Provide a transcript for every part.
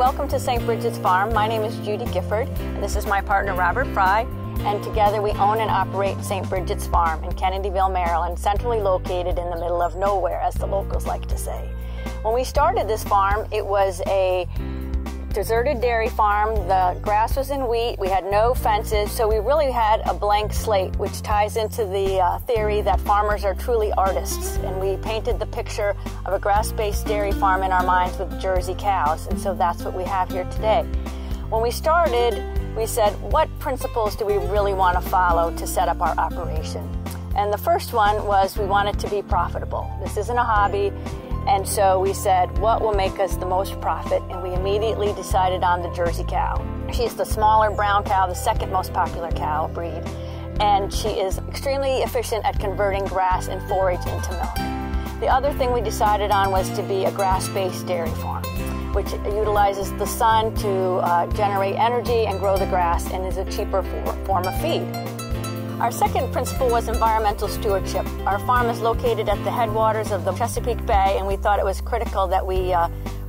welcome to St. Brigids Farm. My name is Judy Gifford, and this is my partner Robert Fry, and together we own and operate St. Brigids Farm in Kennedyville, Maryland, centrally located in the middle of nowhere, as the locals like to say. When we started this farm, it was a deserted dairy farm. The grass was in wheat. We had no fences, so we really had a blank slate, which ties into the theory that farmers are truly artists. And we painted the picture of a grass-based dairy farm in our minds with Jersey cows, and so that's what we have here today. When we started, we said, what principles do we really want to follow to set up our operation? And the first one was we wanted to be profitable. This isn't a hobby. And so we said, what will make us the most profit? And we immediately decided on the Jersey cow. She's the smaller brown cow, the second most popular cow breed. And she is extremely efficient at converting grass and forage into milk. The other thing we decided on was to be a grass-based dairy farm, which utilizes the sun to generate energy and grow the grass and is a cheaper form of feed. Our second principle was environmental stewardship. Our farm is located at the headwaters of the Chesapeake Bay, and we thought it was critical that we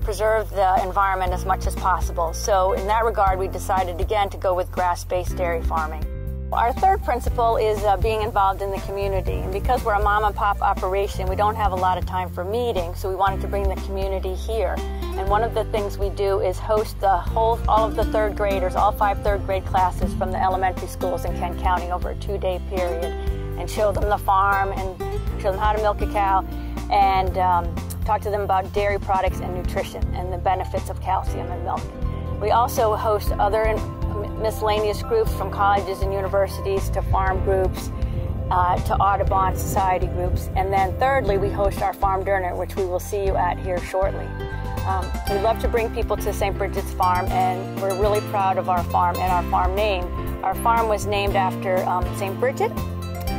preserve the environment as much as possible. So in that regard, we decided again to go with grass-based dairy farming. Our third principle is being involved in the community. And because we're a mom and pop operation, we don't have a lot of time for meetings, so we wanted to bring the community here. And one of the things we do is host all of the third graders, all 5 third grade classes from the elementary schools in Kent County over a 2-day period, and show them the farm and show them how to milk a cow, and talk to them about dairy products and nutrition and the benefits of calcium in milk. We also host other miscellaneous groups from colleges and universities to farm groups to Audubon Society groups. And then thirdly, we host our farm dinner, which we will see you at here shortly. We love to bring people to St. Brigids Farm, and we're really proud of our farm and our farm name. Our farm was named after St. Bridget,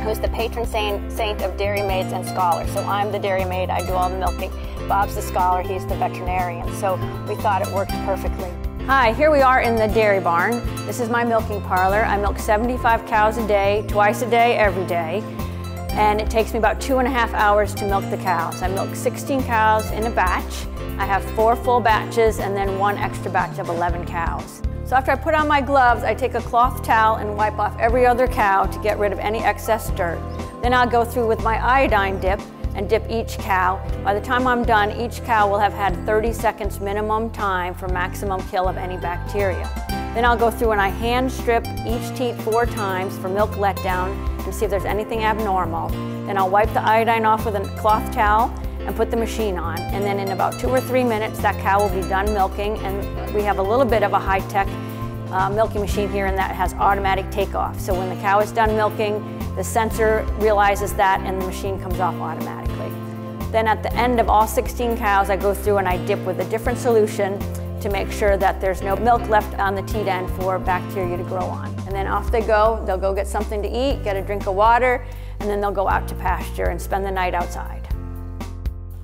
who's the patron saint of dairy maids and scholars. So I'm the dairy maid, I do all the milking. Bob's the scholar, he's the veterinarian. So we thought it worked perfectly. Hi, here we are in the dairy barn. This is my milking parlor. I milk 75 cows a day, twice a day, every day. And it takes me about 2.5 hours to milk the cows. I milk 16 cows in a batch. I have 4 full batches and then 1 extra batch of 11 cows. So after I put on my gloves, I take a cloth towel and wipe off every other cow to get rid of any excess dirt. Then I'll go through with my iodine dip and dip each cow. By the time I'm done, each cow will have had 30 seconds minimum time for maximum kill of any bacteria. Then I'll go through and I hand strip each teat 4 times for milk letdown and see if there's anything abnormal. Then I'll wipe the iodine off with a cloth towel and put the machine on. And then in about 2 or 3 minutes, that cow will be done milking, and we have a little bit of a high-tech milking machine here, and that has automatic takeoff. So when the cow is done milking, the sensor realizes that and the machine comes off automatically. Then at the end of all 16 cows, I go through and I dip with a different solution to make sure that there's no milk left on the teat end for bacteria to grow on. And then off they go. They'll go get something to eat, get a drink of water, and then they'll go out to pasture and spend the night outside.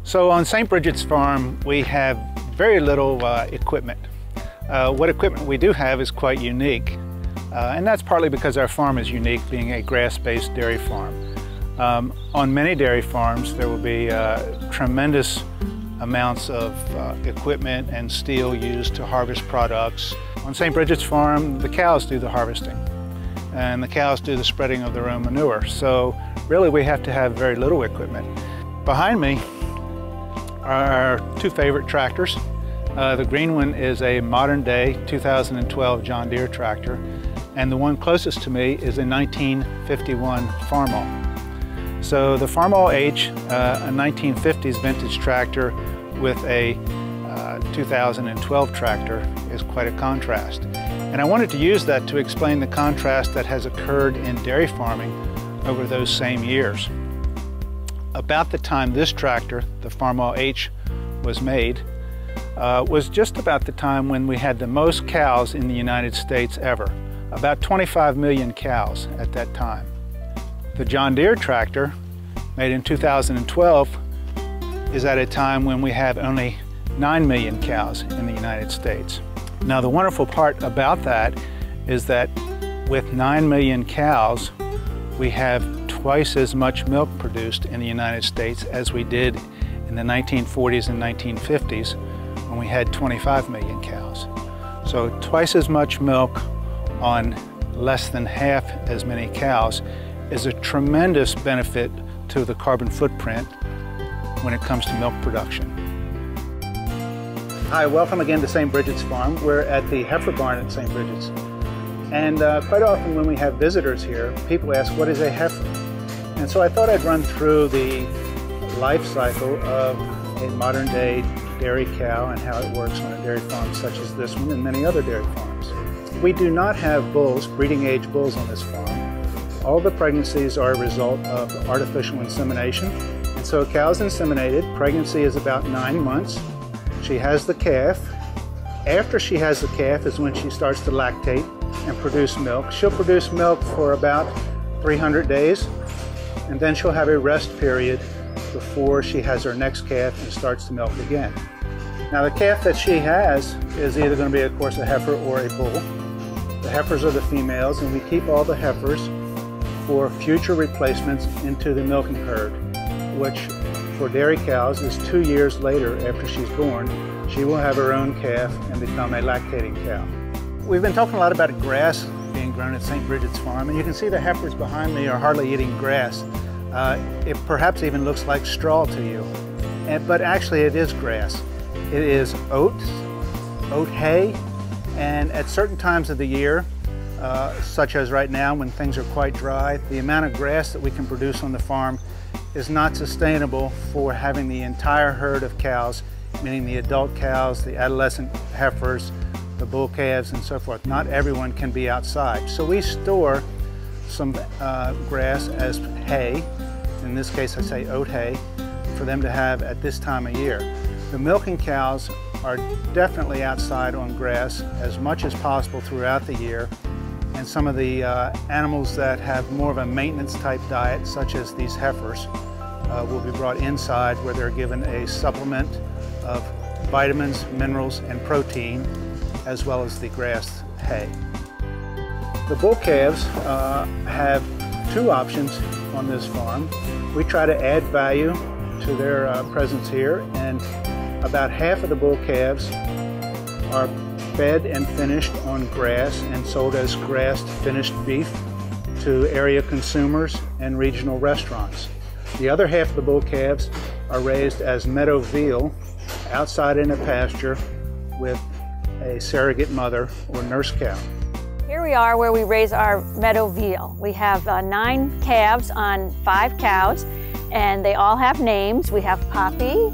So on St. Brigids Farm, we have very little equipment. What equipment we do have is quite unique, and that's partly because our farm is unique, being a grass-based dairy farm. On many dairy farms, there will be tremendous amounts of equipment and steel used to harvest products. On St. Brigids Farm, the cows do the harvesting, and the cows do the spreading of their own manure. So really, we have to have very little equipment. Behind me are our 2 favorite tractors. The green one is a modern-day 2012 John Deere tractor, and the one closest to me is a 1951 Farmall. So the Farmall H, a 1950s vintage tractor with a 2012 tractor, is quite a contrast. And I wanted to use that to explain the contrast that has occurred in dairy farming over those same years. About the time this tractor, the Farmall H, was made, was just about the time when we had the most cows in the United States ever, about 25 million cows at that time. The John Deere tractor, made in 2012, is at a time when we have only 9 million cows in the United States. Now the wonderful part about that is that with 9 million cows, we have twice as much milk produced in the United States as we did in the 1940s and 1950s, when we had 25 million cows. So twice as much milk on less than half as many cows is a tremendous benefit to the carbon footprint when it comes to milk production. Hi, welcome again to St. Brigids Farm. We're at the heifer barn at St. Brigids. And quite often when we have visitors here, people ask, what is a heifer? And so I thought I'd run through the life cycle of a modern day dairy cow and how it works on a dairy farm such as this one and many other dairy farms. We do not have bulls, breeding age bulls on this farm. All the pregnancies are a result of artificial insemination. And so a cow's inseminated, pregnancy is about 9 months. She has the calf. After she has the calf is when she starts to lactate and produce milk. She'll produce milk for about 300 days, and then she'll have a rest period before she has her next calf and starts to milk again. Now the calf that she has is either going to be, of course, a heifer or a bull. The heifers are the females, and we keep all the heifers for future replacements into the milking herd, which for dairy cows is 2 years later after she's born. She will have her own calf and become a lactating cow. We've been talking a lot about grass being grown at St. Brigids Farm, and you can see the heifers behind me are hardly eating grass. It perhaps even looks like straw to you, but actually it is grass. It is oats, oat hay, and at certain times of the year, such as right now when things are quite dry, the amount of grass that we can produce on the farm is not sustainable for having the entire herd of cows, meaning the adult cows, the adolescent heifers, the bull calves, and so forth. Not everyone can be outside. So we store some grass as hay, in this case I say oat hay, for them to have at this time of year. The milking cows are definitely outside on grass as much as possible throughout the year, and some of the animals that have more of a maintenance type diet, such as these heifers, will be brought inside where they're given a supplement of vitamins, minerals, and protein, as well as the grass hay. The bull calves have two options on this farm. We try to add value to their presence here, and about half of the bull calves are fed and finished on grass and sold as grassed finished beef to area consumers and regional restaurants. The other half of the bull calves are raised as meadow veal outside in a pasture with a surrogate mother or nurse cow. Here we are where we raise our meadow veal. We have 9 calves on 5 cows, and they all have names. We have Poppy,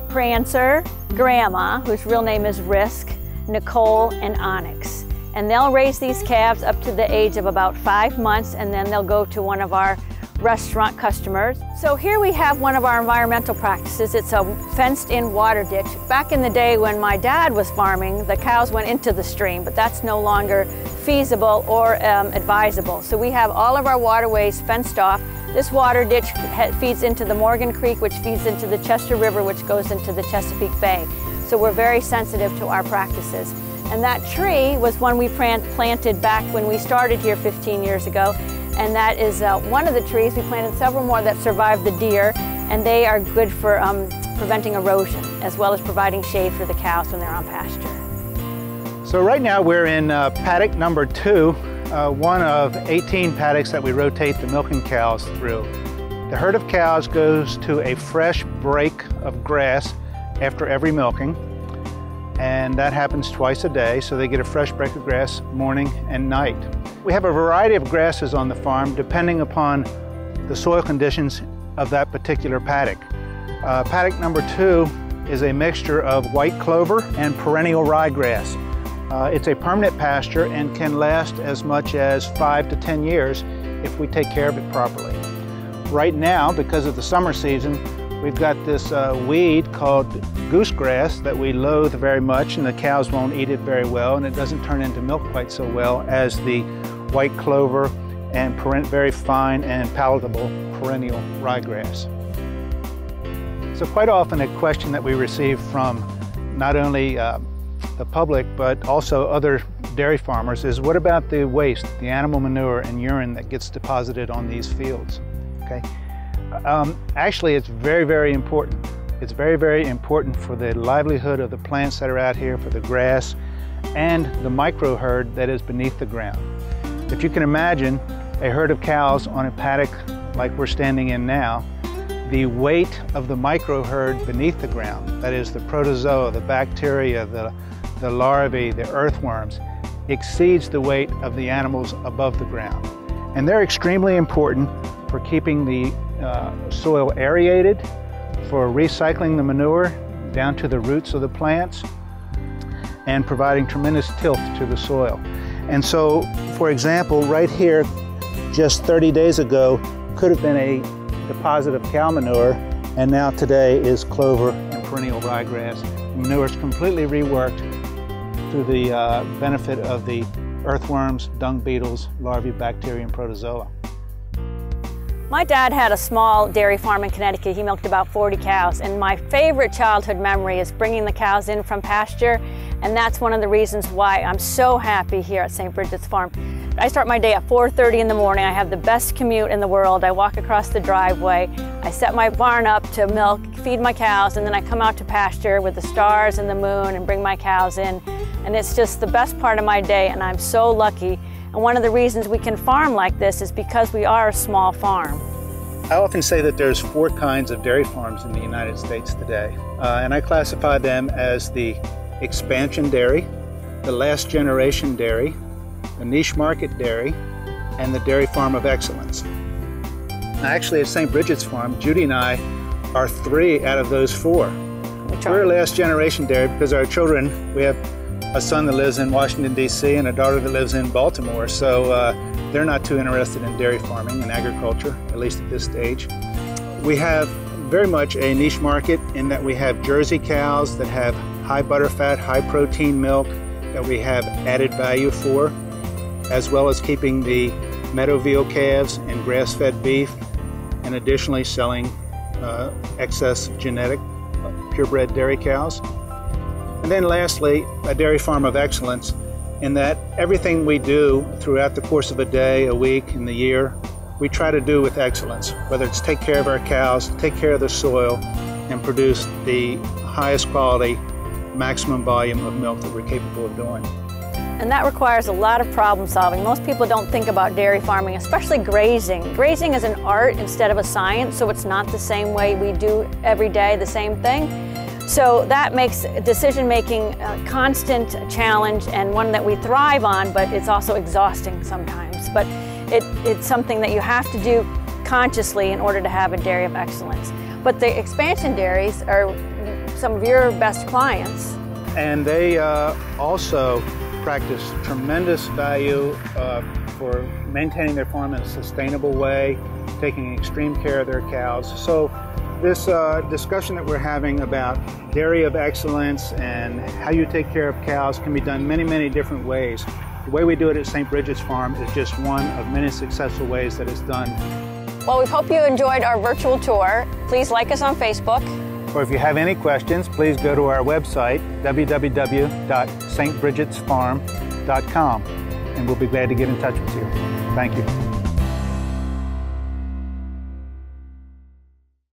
Prancer, Grandma, whose real name is Risk, Nicole, and Onyx. And they'll raise these calves up to the age of about 5 months, and then they'll go to one of our restaurant customers. So here we have one of our environmental practices. It's a fenced-in water ditch. Back in the day when my dad was farming, the cows went into the stream, but that's no longer feasible or advisable. So we have all of our waterways fenced off. This water ditch feeds into the Morgan Creek, which feeds into the Chester River, which goes into the Chesapeake Bay. So we're very sensitive to our practices. And that tree was one we planted back when we started here 15 years ago. And that is one of the trees. We planted several more that survived the deer, and they are good for preventing erosion, as well as providing shade for the cows when they're on pasture. So right now we're in paddock number 2, one of 18 paddocks that we rotate the milking cows through. The herd of cows goes to a fresh break of grass after every milking, and that happens twice a day, so they get a fresh break of grass morning and night. We have a variety of grasses on the farm depending upon the soil conditions of that particular paddock. Paddock number 2 is a mixture of white clover and perennial ryegrass. It's a permanent pasture and can last as much as 5 to 10 years if we take care of it properly. Right now, because of the summer season, we've got this weed called goosegrass that we loathe very much, and the cows won't eat it very well, and it doesn't turn into milk quite so well as the white clover and very fine and palatable perennial ryegrass. So quite often a question that we receive from not only the public but also other dairy farmers is, what about the waste, the animal manure and urine that gets deposited on these fields? Okay. Actually, it's very, very important. It's very, very important for the livelihood of the plants that are out here, for the grass, and the micro herd that is beneath the ground. If you can imagine a herd of cows on a paddock like we're standing in now, the weight of the micro herd beneath the ground, that is the protozoa, the bacteria, the larvae, the earthworms, exceeds the weight of the animals above the ground. And they're extremely important for keeping the soil aerated, for recycling the manure down to the roots of the plants, and providing tremendous tilth to the soil. And so, for example, right here, just 30 days ago, could have been a deposit of cow manure, and now today is clover and perennial ryegrass. The manure is completely reworked through the benefit of the earthworms, dung beetles, larvae, bacteria, and protozoa. My dad had a small dairy farm in Connecticut. He milked about 40 cows, and my favorite childhood memory is bringing the cows in from pasture, and that's one of the reasons why I'm so happy here at St. Brigids Farm. I start my day at 4:30 in the morning. I have the best commute in the world. I walk across the driveway. I set my barn up to milk, feed my cows, and then I come out to pasture with the stars and the moon and bring my cows in. And it's just the best part of my day, and I'm so lucky. And one of the reasons we can farm like this is because we are a small farm. I often say that there's 4 kinds of dairy farms in the United States today, and I classify them as the expansion dairy, the last generation dairy, the niche market dairy, and the dairy farm of excellence. Actually, at St. Brigids Farm, Judy and I are 3 out of those 4. We're last generation dairy because our children, we have a son that lives in Washington, D.C. and a daughter that lives in Baltimore, so they're not too interested in dairy farming and agriculture, at least at this stage. We have very much a niche market in that we have Jersey cows that have high butterfat, high protein milk that we have added value for, as well as keeping the meadow veal calves and grass-fed beef, and additionally selling excess genetic purebred dairy cows. And then lastly, a dairy farm of excellence in that everything we do throughout the course of a day, a week, and the year, we try to do with excellence, whether it's take care of our cows, take care of the soil, and produce the highest quality, maximum volume of milk that we're capable of doing. And that requires a lot of problem solving. Most people don't think about dairy farming, especially grazing. Grazing is an art instead of a science, so it's not the same way we do every day the same thing. So that makes decision-making a constant challenge and one that we thrive on, but it's also exhausting sometimes. But it's something that you have to do consciously in order to have a dairy of excellence. But the expansion dairies are some of your best clients. And they also practice tremendous value for maintaining their farm in a sustainable way, taking extreme care of their cows. So this discussion that we're having about dairy of excellence and how you take care of cows can be done many, many different ways. The way we do it at St. Brigids Farm is just one of many successful ways that it's done. Well, we hope you enjoyed our virtual tour. Please like us on Facebook. Or if you have any questions, please go to our website, www.stbrigidsfarm.com, and we'll be glad to get in touch with you. Thank you.